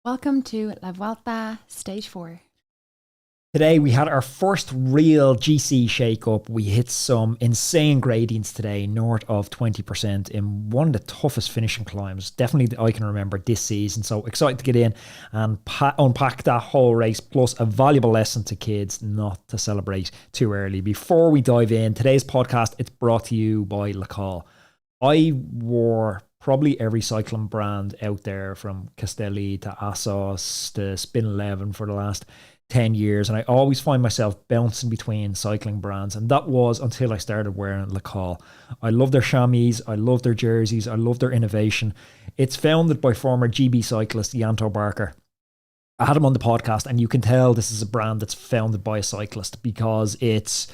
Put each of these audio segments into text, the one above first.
Welcome to La Vuelta, Stage 4. Today we had our first real GC shake-up. We hit some insane gradients today, north of 20% in one of the toughest finishing climbs, definitely that I can remember this season. So excited to get in and unpack that whole race, plus a valuable lesson to kids not to celebrate too early. Before we dive in, today's podcast, it's brought to you by LeCol. I wore probably every cycling brand out there, from Castelli to Assos to Spin 11 for the last 10 years, and I always find myself bouncing between cycling brands, and that was until I started wearing LeCol. I love their chamois, I love their jerseys, I love their innovation. It's founded by former GB cyclist Yanto Barker. I had him on the podcast, and you can tell this is a brand that's founded by a cyclist because it's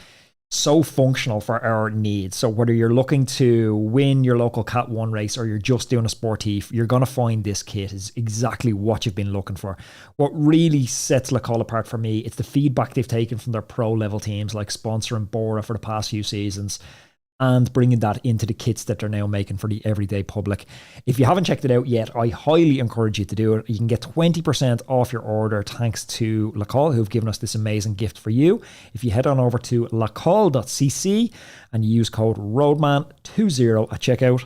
so functional for our needs. So whether you're looking to win your local Cat 1 race or you're just doing a sportif, you're going to find this kit is exactly what you've been looking for. What really sets LeCol apart for me, it's the feedback they've taken from their pro level teams, like sponsoring Bora for the past few seasons, and bringing that into the kits that they're now making for the everyday public. If you haven't checked it out yet, I highly encourage you to do it. You can get 20% off your order thanks to LeCol, who've given us this amazing gift for you. If you head on over to lecol.cc and use code ROADMAN20 at checkout,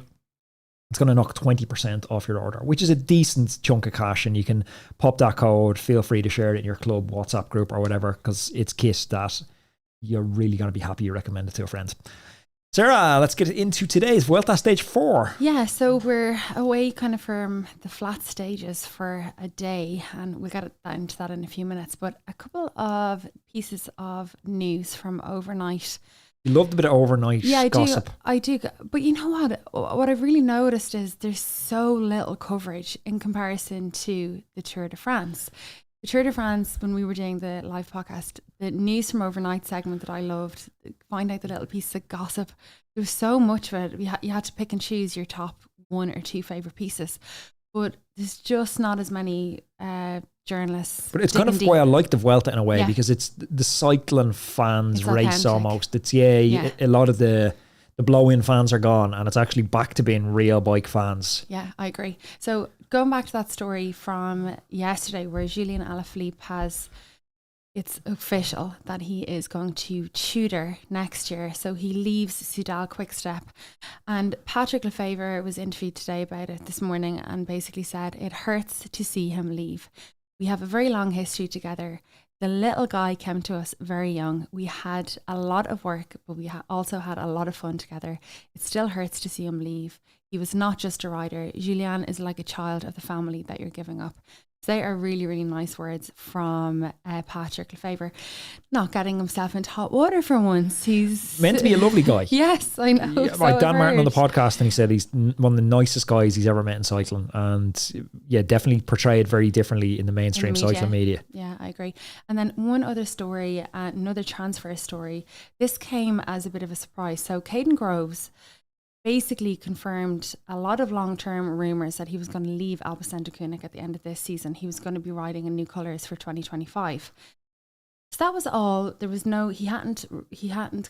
it's going to knock 20% off your order, which is a decent chunk of cash, and you can pop that code. Feel free to share it in your club WhatsApp group or whatever, because it's kit that you're really going to be happy you recommend it to a friend. Sarah, let's get into today's Vuelta Stage 4. Yeah, so we're away kind of from the flat stages for a day, and we'll get into that in a few minutes, but a couple of pieces of news from overnight. You loved a bit of overnight gossip. I do. But you know what? What I've really noticed is there's so little coverage in comparison to the Tour de France. The Tour de France, when we were doing the live podcast, the news from overnight segment that I loved, find out the little pieces of gossip. There was so much of it. You had to pick and choose your top one or two favourite pieces. But there's just not as many journalists. But it's kind of why I like the Vuelta in a way, because it's the cycling fans race almost. It's a lot of the blow-in fans are gone, and it's actually back to being real bike fans. Yeah, I agree. So going back to that story from yesterday where Julian Alaphilippe it's official that he is going to tutor next year. So he leaves Soudal Quickstep. And Patrick Lefevere was interviewed today about it this morning and basically said, it hurts to see him leave. We have a very long history together. The little guy came to us very young. We had a lot of work, but we also had a lot of fun together. It still hurts to see him leave. He was not just a rider. Julien is like a child of the family that you're giving up. So they are really, really nice words from Patrick Lefevere. Not getting himself into hot water for once. He's meant to be a lovely guy. Yes, I know. Yeah, like Dan Martin on the podcast, and he said he's one of the nicest guys he's ever met in cycling, and definitely portrayed very differently in the mainstream cycling media. Yeah, I agree. And then one other story, another transfer story. This came as a bit of a surprise. So Caden Groves basically confirmed a lot of long-term rumours that he was going to leave Alpecin-Deceuninck at the end of this season. He was going to be riding in new colours for 2025. So that was all. There was no, he hadn't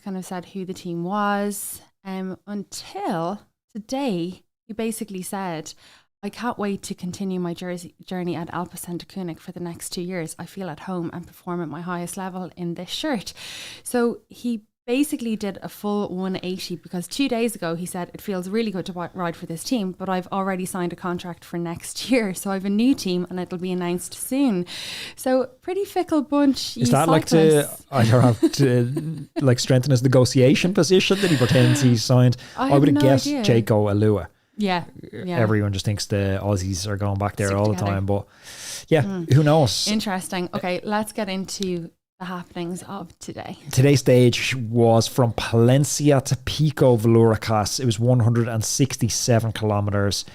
kind of said who the team was until today. He basically said, I can't wait to continue my journey at Alpecin-Deceuninck for the next 2 years. I feel at home and perform at my highest level in this shirt. So he basically did a full 180, because 2 days ago he said it feels really good to ride for this team, but I've already signed a contract for next year, so I have a new team and it'll be announced soon. So pretty fickle bunch. Is that like to either have to like strengthen his negotiation position that he pretends he's signed? I would have guessed Jaco Alua. Yeah. Everyone just thinks the Aussies are going back there all the time, but who knows? Interesting. Okay, let's get into the happenings of today. Today's stage was from Palencia to Pico Valuricas. It was 167 kilometers.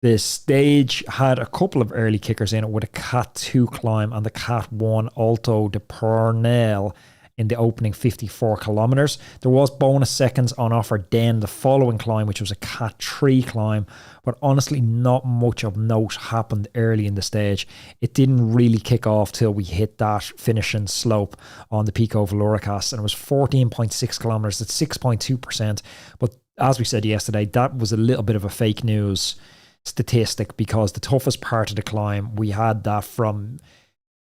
The stage had a couple of early kickers in it with a Cat 2 climb and the Cat 1 Alto de Pernel in the opening 54 kilometers. There was bonus seconds on offer then the following climb, which was a Cat 3 climb, but honestly not much of note happened early in the stage. It didn't really kick off till we hit that finishing slope on the Pico Valuricas, and it was 14.6 kilometers at 6.2%. But as we said yesterday, that was a little bit of a fake news statistic, because the toughest part of the climb, we had that from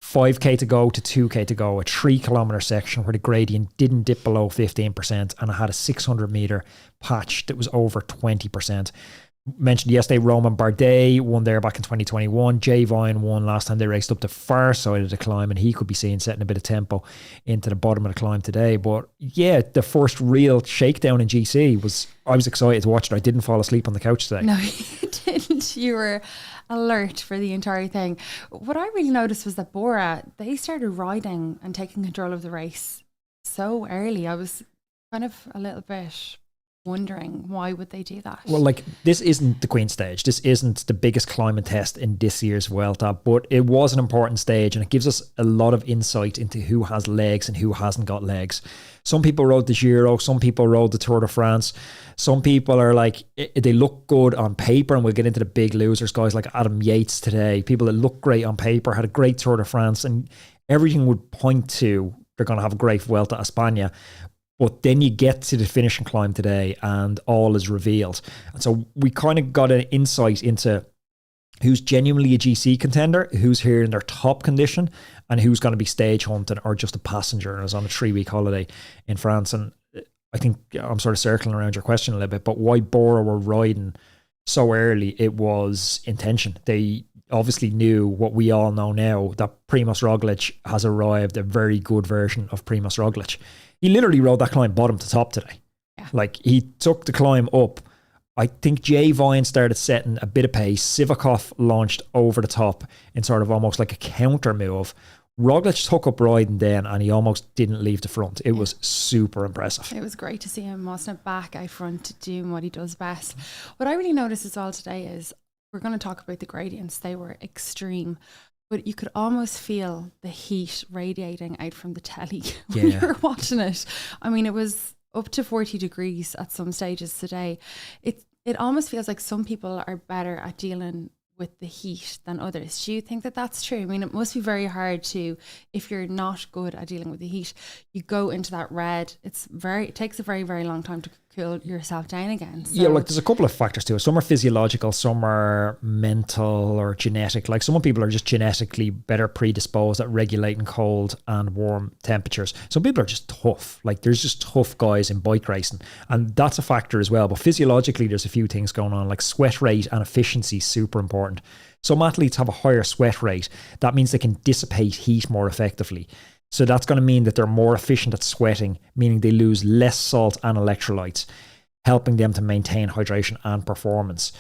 5k to go to 2k to go, a 3 kilometer section where the gradient didn't dip below 15%, and it had a 600 meter patch that was over 20%. Mentioned yesterday, Roman Bardet won there back in 2021. Jay Vine won last time they raced up the far side of the climb, and he could be seen setting a bit of tempo into the bottom of the climb today. But yeah, the first real shakedown in GC was, I was excited to watch it. I didn't fall asleep on the couch today. No, you didn't. You were alert for the entire thing. What I really noticed was that Bora, they started riding and taking control of the race so early. I was kind of a little bit wondering, why would they do that? Well, like, this isn't the Queen stage. This isn't the biggest climbing test in this year's Vuelta, but it was an important stage, and it gives us a lot of insight into who has legs and who hasn't got legs. Some people rode the Giro, some people rode the Tour de France. Some people are like, they look good on paper, and we'll get into the big losers, guys like Adam Yates today. People that look great on paper, had a great Tour de France, and everything would point to they're going to have a great Vuelta a España. But then you get to the finishing climb today and all is revealed. And so we kind of got an insight into who's genuinely a GC contender, who's here in their top condition, and who's going to be stage hunting or just a passenger and is on a 3-week holiday in France. And I think I'm sort of circling around your question a little bit, but why Bora were riding so early, it was intention. They obviously knew what we all know now, that Primož Roglič has arrived, a very good version of Primož Roglič. He literally rode that climb bottom to top today. Yeah. Like, he took the climb up. I think Jay Vine started setting a bit of pace. Sivakov launched over the top in sort of almost like a counter move. Roglič took up riding then, and he almost didn't leave the front. It was super impressive. It was great to see him, wasn't it, back out front doing what he does best. What I really noticed as well today is, we're going to talk about the gradients. They were extreme, but you could almost feel the heat radiating out from the telly when you were watching it. I mean, it was up to 40 degrees at some stages today. It almost feels like some people are better at dealing with the heat than others. Do you think that that's true? I mean, it must be very hard to, if you're not good at dealing with the heat, you go into that red. It takes a very, very long time to cool yourself down again. So. Yeah, like, there's a couple of factors to it. Some are physiological, some are mental or genetic. Like, some people are just genetically better predisposed at regulating cold and warm temperatures. Some people are just tough. Like, there's just tough guys in bike racing, and that's a factor as well. But physiologically, there's a few things going on, like sweat rate and efficiency, super important. Some athletes have a higher sweat rate. That means they can dissipate heat more effectively. So that's going to mean that they're more efficient at sweating, meaning they lose less salt and electrolytes, helping them to maintain hydration and performance.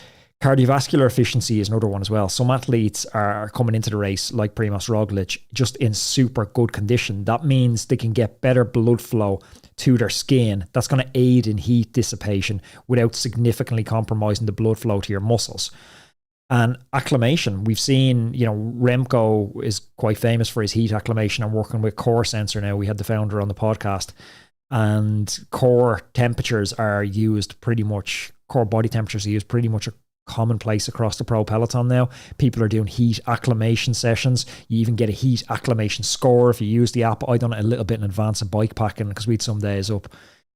Cardiovascular efficiency is another one as well. Some athletes are coming into the race, like Primož Roglič, just in super good condition. That means they can get better blood flow to their skin. That's going to aid in heat dissipation without significantly compromising the blood flow to your muscles. And acclimation, we've seen, Remco is quite famous for his heat acclimation and working with core sensor now. We had the founder on the podcast, and core temperatures are used pretty much, core body temperatures are used pretty much a commonplace across the pro peloton now. People are doing heat acclimation sessions. You even get a heat acclimation score if you use the app. I done it a little bit in advance of bike packing because we'd some days up.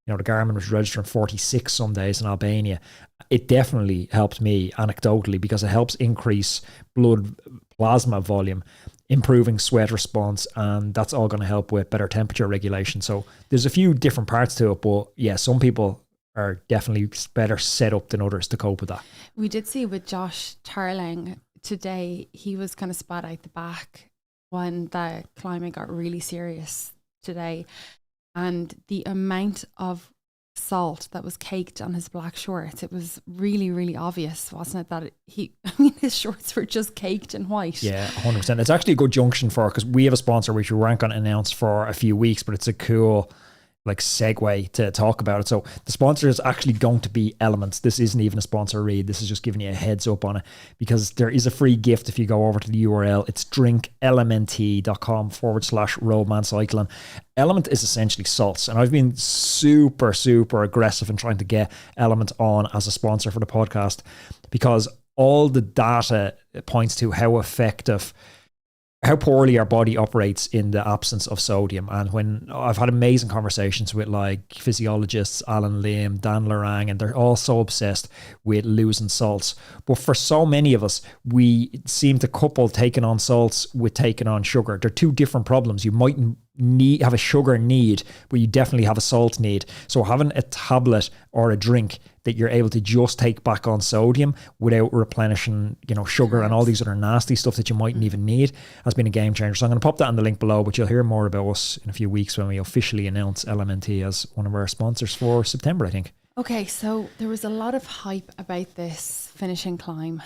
The Garmin was registering 46 some days in Albania. It definitely helped me anecdotally because it helps increase blood plasma volume, improving sweat response, and that's all going to help with better temperature regulation. So there's a few different parts to it, but yeah, some people are definitely better set up than others to cope with that. We did see with Josh Tarling today, he was kind of spat out the back when the climbing got really serious today. And the amount of salt that was caked on his black shorts, it was really, really obvious, wasn't it? That his shorts were just caked in white. Yeah, 100%. It's actually a good junction for, because we have a sponsor which we weren't going to announce for a few weeks, but it's a cool segue to talk about it. So the sponsor is actually going to be Element. This isn't even a sponsor read. This is just giving you a heads up on it, because there is a free gift if you go over to the URL. It's drinklmnt.com/roadmancycling. Element is essentially salts, and I've been super, super aggressive in trying to get Element on as a sponsor for the podcast, because all the data points to how effective how poorly our body operates in the absence of sodium. And when I've had amazing conversations with like physiologists, Alan Lim, Dan Lorang, and they're all so obsessed with losing salts. But for so many of us, we seem to couple taking on salts with taking on sugar. They're two different problems. You might have a sugar need, but you definitely have a salt need. So having a tablet or a drink that you're able to just take back on sodium without replenishing, sugar and all these other nasty stuff that you mightn't even need has been a game changer. So I'm going to pop that in the link below, but you'll hear more about us in a few weeks when we officially announce LMNT as one of our sponsors for September, I think. Okay, so there was a lot of hype about this finishing climb.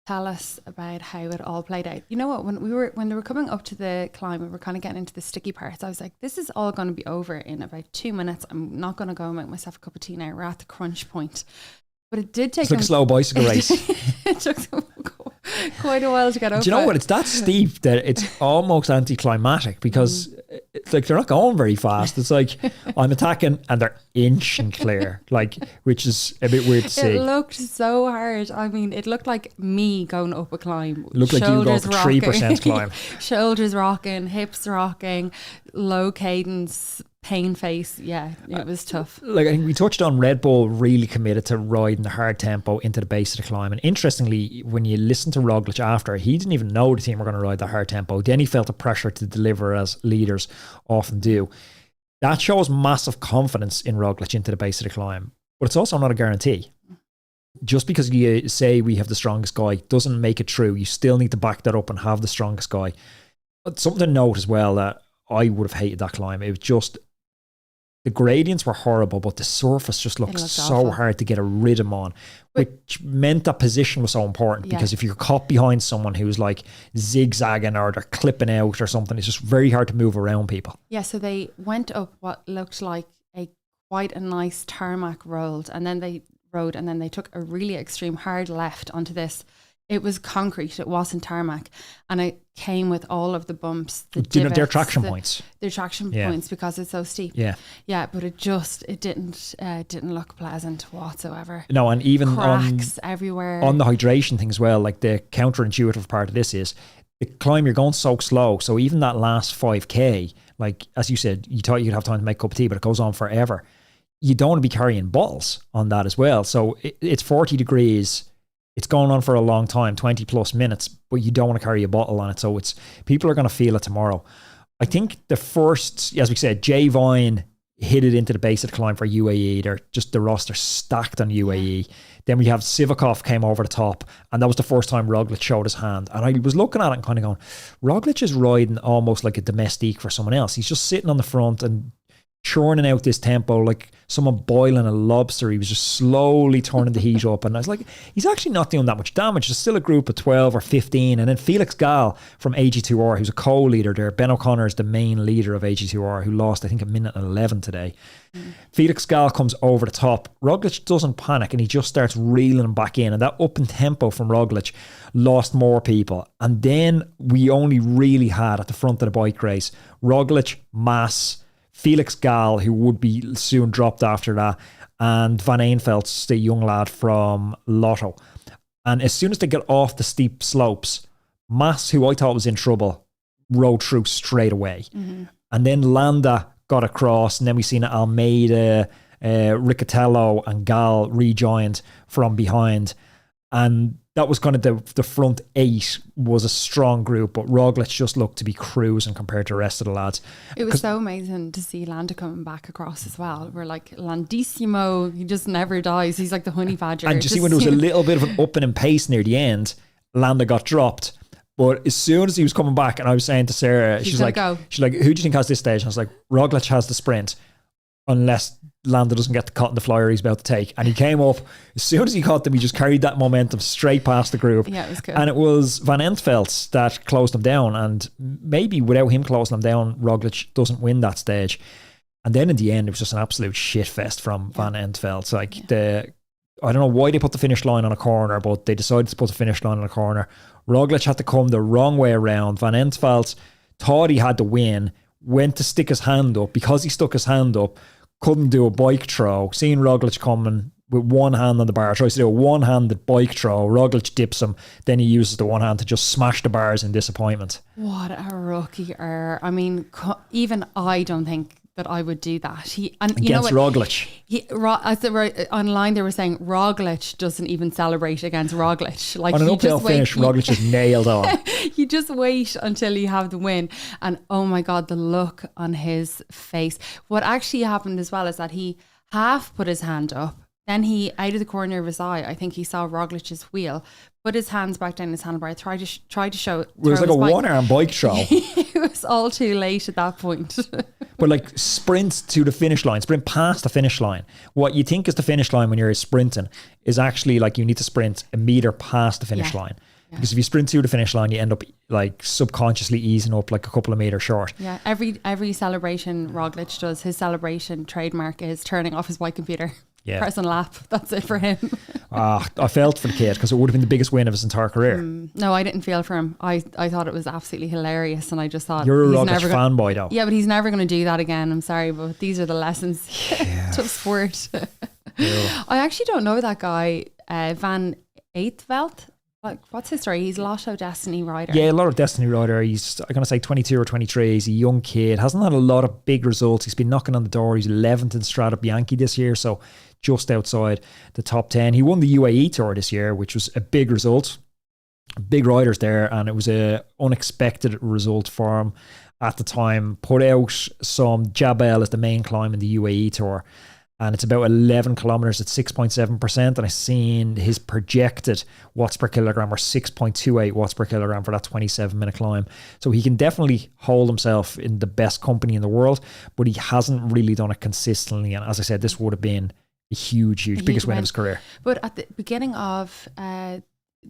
Tell us about how it all played out. You know what? When they were coming up to the climb, we were kind of getting into the sticky parts. I was like, this is all going to be over in about 2 minutes. I'm not going to go and make myself a cup of tea now. We're at the crunch point. But it did take... It's like a slow bicycle race. It took quite a while to get over. Do you know what? It's that steep that it's almost anticlimactic because it's like they're not going very fast. It's like I'm attacking and they're inching clear, which is a bit weird to see. It looked so hard. I mean, it looked like me going up a climb. It looked like you go for 3% climb. Shoulders rocking, hips rocking, low cadence, pain face. Yeah, it was tough. I think we touched on Red Bull really committed to riding the hard tempo into the base of the climb. And interestingly, when you listen to Roglic after, he didn't even know the team were going to ride the hard tempo. Then he felt the pressure to deliver, as leaders often do. That shows massive confidence in Roglic into the base of the climb. But it's also not a guarantee. Just because you say we have the strongest guy doesn't make it true. You still need to back that up and have the strongest guy. But something to note as well that I would have hated that climb. It was just... the gradients were horrible, but the surface just looked so awful. hard to get a rhythm on, which meant that position was so important because if you're caught behind someone who's like zigzagging or they're clipping out or something, it's just very hard to move around people. Yeah, so they went up what looked like quite a nice tarmac road, and then they took a really extreme hard left onto this. It was concrete, it wasn't tarmac, and it came with all of the bumps, their traction points. Their traction points because it's so steep. Yeah, but it didn't look pleasant whatsoever. No, and even cracks everywhere. On the hydration thing as well, like the counterintuitive part of this is the climb, you're going so slow, so even that last 5k, like as you said, you thought you'd have time to make a cup of tea, but it goes on forever. You don't want to be carrying bottles on that as well. So it's 40 degrees. It's going on for a long time, 20 plus minutes, but you don't want to carry a bottle on it. So people are going to feel it tomorrow. I think the first, as we said, Jay Vine hit it into the base of the climb for UAE. They're just the roster stacked on UAE. Then we have Sivakov came over the top, and that was the first time Roglic showed his hand. And I was looking at it and kind of going, Roglic is riding almost like a domestique for someone else. He's just sitting on the front and churning out this tempo like someone boiling a lobster. He was just slowly turning the heat up, and I was like, he's actually not doing that much damage. There's still a group of 12 or 15, and then Felix Gall from AG2R, who's a co-leader there. Ben O'Connor is the main leader of AG2R, who lost I think 1:11 today. Felix Gall comes over the top. Roglic doesn't panic, and he just starts reeling back in, and that up in tempo from Roglic lost more people. And then we only really had at the front of the bike race Roglic, Mas, Felix Gall, who would be soon dropped after that, and Van Aanveldt, the young lad from Lotto. And as soon as they get off the steep slopes, Mas, who I thought was in trouble, rode through straight away. And then Landa got across, and then we seen Almeida, Riccatello and Gall rejoined from behind. And that was kind of the front 8 was a strong group, but Roglic just looked to be cruising compared to the rest of the lads. It was so amazing to see Landa coming back across as well. We're like, Landissimo, he just never dies. He's like the honey badger. And you see when there was a little bit of an up and in pace near the end, Landa got dropped. But as soon as he was coming back, and I was saying to Sarah, she's like, who do you think has this stage? And I was like, Roglic has the sprint, unless Landa doesn't get the cut in the flyer he's about to take. And he came up, as soon as he caught them, he just carried that momentum straight past the group. Yeah, it was good. And it was Van Aanveldt that closed him down. And maybe without him closing him down, Roglic doesn't win that stage. And then in the end, it was just an absolute shit fest from Van Aanveldt. Like I don't know why they put the finish line on a corner, but they decided to put the finish line on a corner. Roglic had to come the wrong way around. Van Aanveldt thought he had to win, went to stick his hand up. Because he stuck his hand up, couldn't do a bike throw. Seeing Roglic coming, with one hand on the bar, tries to do a one-handed bike throw. Roglic dips him, then he uses the one hand to just smash the bars in disappointment. What a rookie error. I mean, even I don't think that I would do that. Against Roglic. Online they were saying Roglic doesn't even celebrate against Roglic. Like, on an uphill finish, Roglic is nailed on. You just wait until you have the win. And oh my God, the look on his face. What actually happened as well is that he half put his hand up. Then he, out of the corner of his eye, I think he saw Roglic's wheel, put his hands back down his handlebar, tried to show. It was like a one-arm bike throw. It was all too late at that point. But like, sprint to the finish line, sprint past the finish line. What you think is the finish line when you're sprinting is actually like you need to sprint a meter past the finish line. Yeah. Because if you sprint to the finish line, you end up like subconsciously easing up like a couple of meters short. Yeah, every celebration Roglic does, his celebration trademark is turning off his white computer. Yeah. Press and lap. That's it for him. I felt for the kid because it would have been the biggest win of his entire career. No, I didn't feel for him. I thought it was absolutely hilarious, and I just thought, you're a Roglic fanboy though. Yeah, but he's never going to do that again. I'm sorry, but these are the lessons. Tough sport. I actually don't know that guy, Van Eytveld. Like, what's his story? He's a Lotto Destiny rider. Yeah, a lot of Destiny rider. He's, I'm going to say 22 or 23. He's a young kid. Hasn't had a lot of big results. He's been knocking on the door. He's 11th in Strade Bianche this year, so just outside the top 10. He won the UAE Tour this year, which was a big result. Big riders there, and it was a unexpected result for him at the time. Put out some Jabal as the main climb in the UAE Tour, and it's about 11 kilometers at 6.7%. And I seen his projected watts per kilogram were 6.28 watts per kilogram for that 27-minute climb. So he can definitely hold himself in the best company in the world, but he hasn't really done it consistently. And as I said, this would have been a huge biggest win of his career. But at the beginning of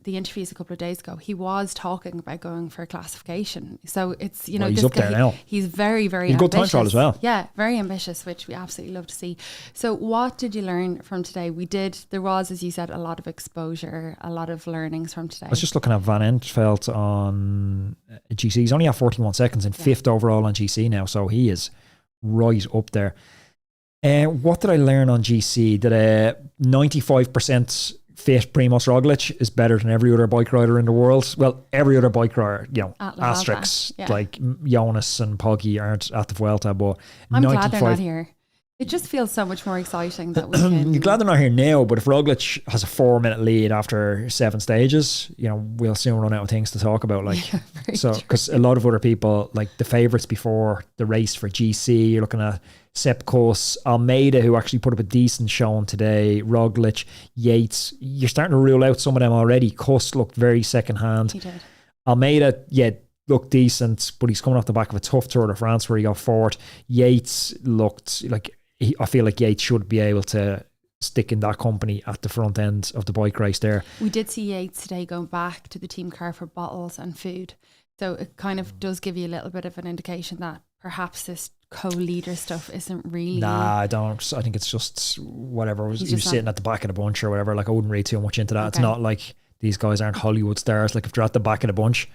the interviews a couple of days ago, he was talking about going for a classification. So it's, you know, he's up there now. He's very, very he's ambitious. Good time trial as well. Yeah, very ambitious, which we absolutely love to see. So what did you learn from today? There was, as you said, a lot of exposure, a lot of learnings from today. I was just looking at Van Eytveld on GC. He's only at 41 seconds and 5th overall on GC now. So he is right up there. What did I learn on GC? That 95% fit Primož Roglic is better than every other bike rider in the world. Well, every other bike rider, you know, asterisks, like Jonas and Poggi aren't at the Vuelta, but I'm glad they're not here. It just feels so much more exciting that we can... You're glad they're not here now, but if Roglic has a 4-minute lead after 7 stages, you know, we'll soon run out of things to talk about. Like, yeah, so because a lot of other people, like the favourites before the race for GC, you're looking at Sepp Kuss, Almeida, who actually put up a decent showing today, Roglic, Yates. You're starting to rule out some of them already. Kuss looked very second-hand. He did. Almeida, looked decent, but he's coming off the back of a tough Tour de France where he got 4th. Yates looked like... I feel like Yates should be able to stick in that company at the front end of the bike race there. We did see Yates today going back to the team car for bottles and food. So it kind of does give you a little bit of an indication that perhaps this co-leader stuff isn't really... Nah, I don't. I think it's just whatever. He was sitting at the back of the bunch or whatever. Like, I wouldn't read too much into that. Okay. It's not like these guys aren't Hollywood stars. Like, if they're at the back of the bunch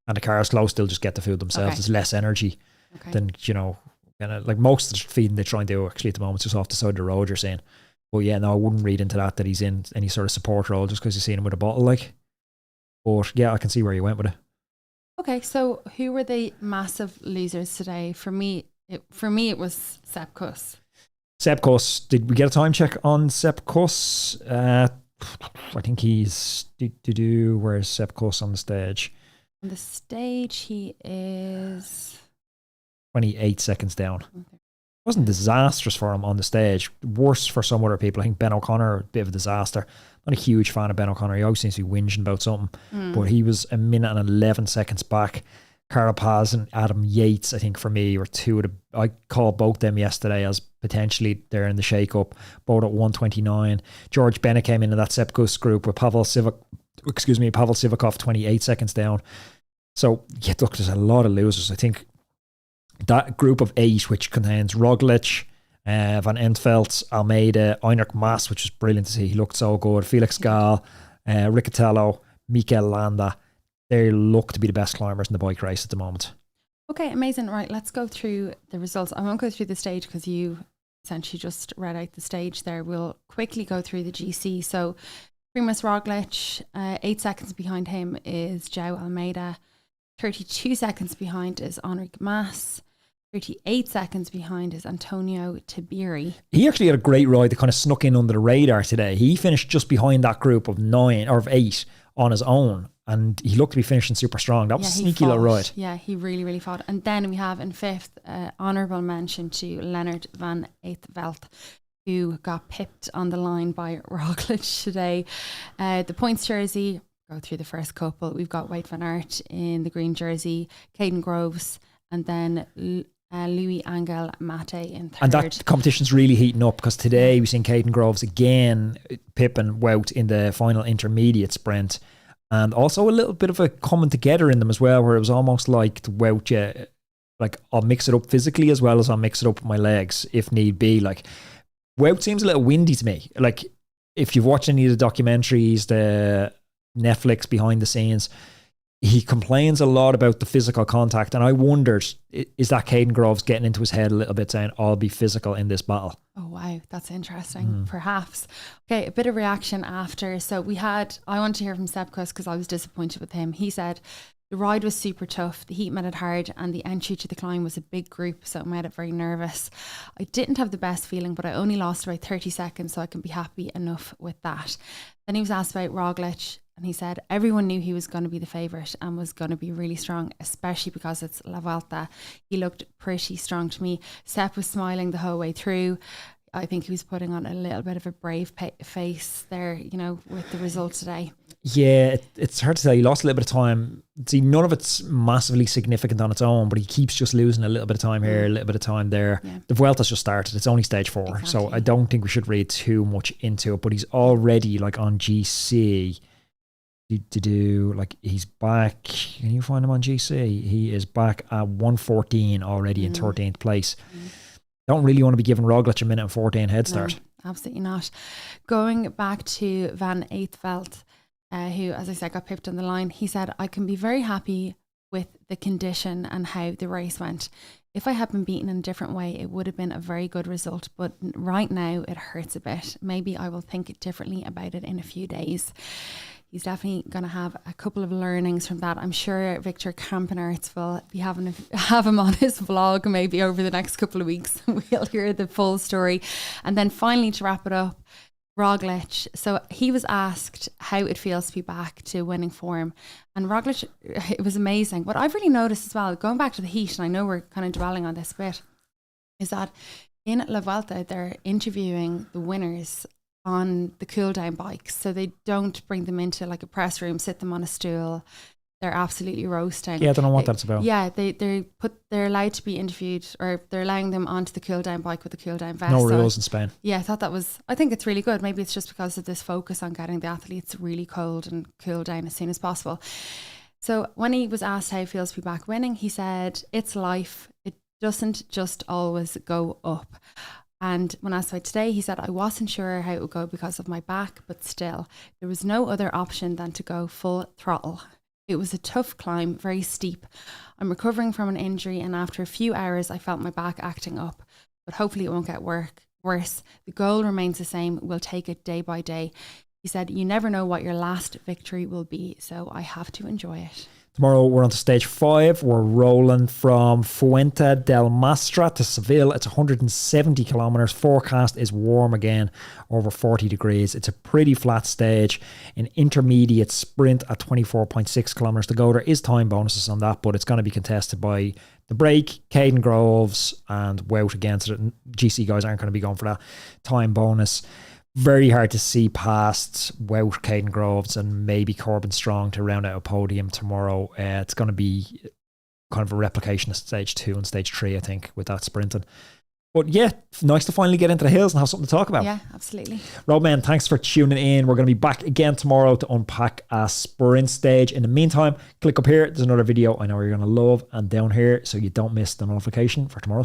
and the car is close, they'll just get the food themselves. Okay. There's less energy than, you know... like most of the feeding they try and do actually at the moment is just off the side of the road, you're saying. But yeah, no, I wouldn't read into that he's in any sort of support role just because you've seen him with a bottle, like. But yeah, I can see where you went with it. Okay, so who were the massive losers today? For me, it was Sepp Kuss. Sepp Kuss. Did we get a time check on Sepp Kuss? I think he's where's Sepp Kuss on the stage? On the stage, he is 28 seconds down. Okay. It wasn't disastrous for him on the stage. Worse for some other people. I think Ben O'Connor, a bit of a disaster. Not a huge fan of Ben O'Connor. He always seems to be whinging about something. But he was a minute and 11 seconds back. Carapaz and Adam Yates, I think for me, were two of the... I called both them yesterday as potentially they're in the shake-up. Both at 129. George Bennett came into that Sepp Kuss group with Pavel Sivakov 28 seconds down. So, yeah, look, there's a lot of losers. I think that group of 8, which contains Roglic, Van Eytveld, Almeida, Einrich Mas, which was brilliant to see. He looked so good. Felix Gall, Riccatello, Mikel Landa. They look to be the best climbers in the bike race at the moment. Okay, amazing. Right, let's go through the results. I won't go through the stage because you essentially just read out the stage there. We'll quickly go through the GC. So Primoz Roglic, 8 seconds behind him is João Almeida. 32 seconds behind is Enric Mas. 38 seconds behind is Antonio Tiberi. He actually had a great ride that kind of snuck in under the radar today. He finished just behind that group of 9 or of 8 on his own, and he looked to be finishing super strong. That was a sneaky little ride. Yeah, he really, really fought. And then we have in 5th, honourable mention to Leonard van Velt, who got pipped on the line by Roglic today. The points jersey, go through the first couple. We've got Wout van Aert in the green jersey, Caden Groves, and then Louis Angel Mate in 3rd. And that competition's really heating up, because today we've seen Caden Groves again pipping Wout in the final intermediate sprint, and also a little bit of a coming together in them as well, where it was almost like the Wout, yeah, like I'll mix it up physically as well as I'll mix it up with my legs if need be. Like Wout seems a little windy to me. Like if you've watched any of the documentaries, the Netflix behind the scenes, he complains a lot about the physical contact, and I wondered, is that Caden Groves getting into his head a little bit, saying I'll be physical in this battle? Oh wow, that's interesting. Perhaps. Okay, a bit of reaction after. So I wanted to hear from Sepkus because I was disappointed with him. He said the ride was super tough, the heat made it hard, and the entry to the climb was a big group, so it made it very nervous. I didn't have the best feeling, but I only lost about 30 seconds, so I can be happy enough with that. Then he was asked about Roglic, and he said everyone knew he was going to be the favourite and was going to be really strong, especially because it's La Vuelta. He looked pretty strong to me. Sepp was smiling the whole way through. I think he was putting on a little bit of a brave face there, with the result today. Yeah, it's hard to say. He lost a little bit of time. See, none of it's massively significant on its own, but he keeps just losing a little bit of time here, a little bit of time there. Yeah. The Vuelta's just started. It's only stage 4, exactly. So I don't think we should read too much into it, but he's already like on GC. He's back. Can you find him on GC? He is back at 1:14 already in 13th place. Don't really want to be giving Roglic a minute and 14 head start. No, absolutely not. Going back to Van Velt, who, as I said, got pipped on the line. He said, I can be very happy with the condition and how the race went. If I had been beaten in a different way, it would have been a very good result. But right now it hurts a bit. Maybe I will think differently about it in a few days. He's definitely going to have a couple of learnings from that. I'm sure Victor Kampenaerts will be have him on his vlog maybe over the next couple of weeks. We'll hear the full story. And then finally, to wrap it up, Roglic. So he was asked how it feels to be back to winning form. And Roglic, it was amazing. What I've really noticed as well, going back to the heat, and I know we're kind of dwelling on this a bit, is that in La Vuelta, they're interviewing the winners on the cool down bikes, so they don't bring them into like a press room, sit them on a stool. They're absolutely roasting. Yeah, I don't know what that's about. Yeah, they're allowed to be interviewed, or they're allowing them onto the cool down bike with a cool down vest. No rules in Spain. Yeah, I think it's really good. Maybe it's just because of this focus on getting the athletes really cold and cool down as soon as possible. So when he was asked how he feels to be back winning, he said, it's life. It doesn't just always go up. And when asked about today, he said, I wasn't sure how it would go because of my back, but still, there was no other option than to go full throttle. It was a tough climb, very steep. I'm recovering from an injury, and after a few hours, I felt my back acting up. But hopefully it won't get worse. The goal remains the same. We'll take it day by day. He said, you never know what your last victory will be, so I have to enjoy it. Tomorrow we're on to stage 5. We're rolling from Fuente del Mastra to Seville. It's 170 kilometers. Forecast is warm again, over 40 degrees. It's a pretty flat stage. An intermediate sprint at 24.6 kilometers to go. There is time bonuses on that, but it's going to be contested by the break, Caden Groves and Wout again. So the GC guys aren't going to be going for that time bonus. Very hard to see past Wout, Caden Groves and maybe Corbin Strong to round out a podium tomorrow. It's going to be kind of a replication of stage 2 and stage 3, I think, with that sprinting. But yeah, nice to finally get into the hills and have something to talk about. Yeah, absolutely. Roadman, thanks for tuning in. We're going to be back again tomorrow to unpack a sprint stage. In the meantime, click up here. There's another video I know you're going to love, and down here so you don't miss the notification for tomorrow's